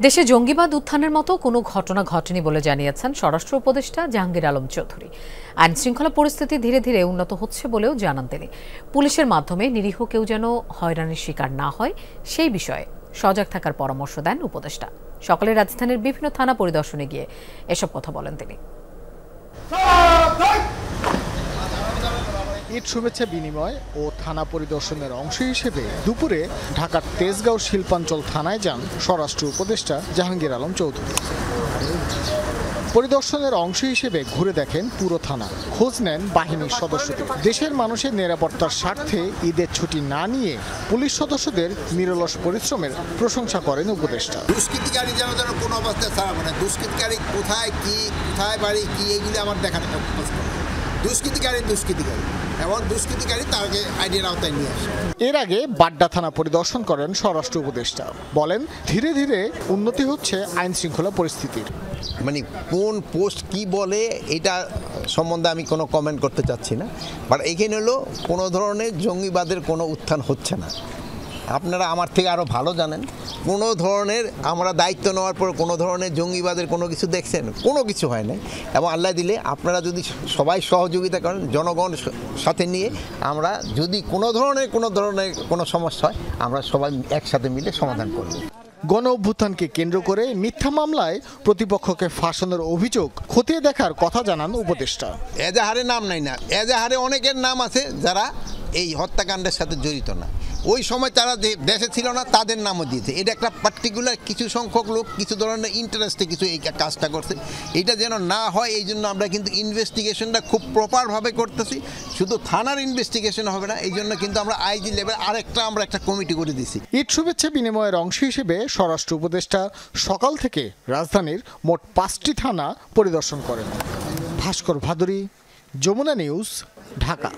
দেশে জঙ্গিবাদ উত্থানের মতো কোনো ঘটনা ঘটেনি বলে জানিয়েছেন স্বরাষ্ট্র উপদেষ্টা জাহাঙ্গীর আলম চৌধুরী। আইন শৃঙ্খলা পরিস্থিতি ধীরে ধীরে উন্নত হচ্ছে বলেও জানান তিনি। পুলিশের মাধ্যমে নিরীহ কেউ যেন হয়রানির শিকার না হয় সেই বিষয়ে সজাগ থাকার পরামর্শ দেন উপদেষ্টা। সকালে রাজধানীর বিভিন্ন থানা পরিদর্শনে গিয়ে এসব কথা বলেন তিনি। ঈদ শুভেচ্ছা বিনিময় ও থানা পরিদর্শনের অংশ হিসেবে দুপুরে ঢাকার তেজগাঁও শিল্পাঞ্চল থানায় যান স্বরাষ্ট্র উপদেষ্টা জাহাঙ্গীর আলম চৌধুরী। পরিদর্শনের অংশ হিসেবে ঘুরে দেখেন পুরো থানা, খোঁজ নেন বাহিনীর সদস্যদের। দেশের মানুষের নিরাপত্তার স্বার্থে ঈদের ছুটি না নিয়ে পুলিশ সদস্যদের নিরলস পরিশ্রমের প্রশংসা করেন উপদেষ্টা। দুষ্কৃতিকারী যেন কোনো অবস্থায় ছাড়া মানে দুষ্কৃতিকারী কোথায় কি, কোথায় বাড়ি কি, এইগুলি আমার দেখানো দুষ্কৃতিকারী এবং দুষ্কৃতিকারী তাকে আইনের আওতায় নিয়ে আসে। এর আগে বাড্ডা থানা পরিদর্শন করেন স্বরাষ্ট্র উপদেষ্টা। বলেন, ধীরে ধীরে উন্নতি হচ্ছে আইন শৃঙ্খলা পরিস্থিতির। মানে কোন পোস্ট কি বলে এটা সম্বন্ধে আমি কোনো কমেন্ট করতে চাচ্ছি না, বাট এইখানে হলো কোনো ধরনের জঙ্গিবাদের কোনো উত্থান হচ্ছে না। আপনারা আমার থেকে আরও ভালো জানেন, কোনো ধরনের আমরা দায়িত্ব নেওয়ার পর কোনো ধরনের জঙ্গিবাদের কোনো কিছু দেখছেন, কোনো কিছু হয় নাই। এবং আল্লাহ দিলে আপনারা যদি সবাই সহযোগিতা করেন জনগণ সাথে নিয়ে, আমরা যদি কোনো ধরনের কোনো সমস্যা হয় আমরা সবাই একসাথে মিলে সমাধান করব। গণ অভ্যুত্থানকে কেন্দ্র করে মিথ্যা মামলায় প্রতিপক্ষকে ফাঁসানোর অভিযোগ খতিয়ে দেখার কথা জানান উপদেষ্টা। এজাহারে নাম নাই না, এজাহারে অনেকের নাম আছে যারা এই হত্যাকাণ্ডের সাথে জড়িত না, ওই সময় তারা দেশে ছিল না, তাদের নামও দিয়েছে। এটা একটা পার্টিকুলার কিছু সংখ্যক লোক কিছু ধরনের ইন্টারেস্টে কিছু এই কাজটা করছে। এটা যেন না হয় এই জন্য আমরা কিন্তু ইনভেস্টিগেশনটা খুব প্রপারভাবে করতেছি। শুধু থানার ইনভেস্টিগেশন হবে না, এই জন্য কিন্তু আমরা আইজি লেভেল আমরা একটা কমিটি করে দিছি। ঈদ শুভেচ্ছা বিনিময়ের অংশ হিসেবে স্বরাষ্ট্র উপদেষ্টা সকাল থেকে রাজধানীর মোট 5টি থানা পরিদর্শন করেন। ভাস্কর ভাদুরী, যমুনা নিউজ, ঢাকা।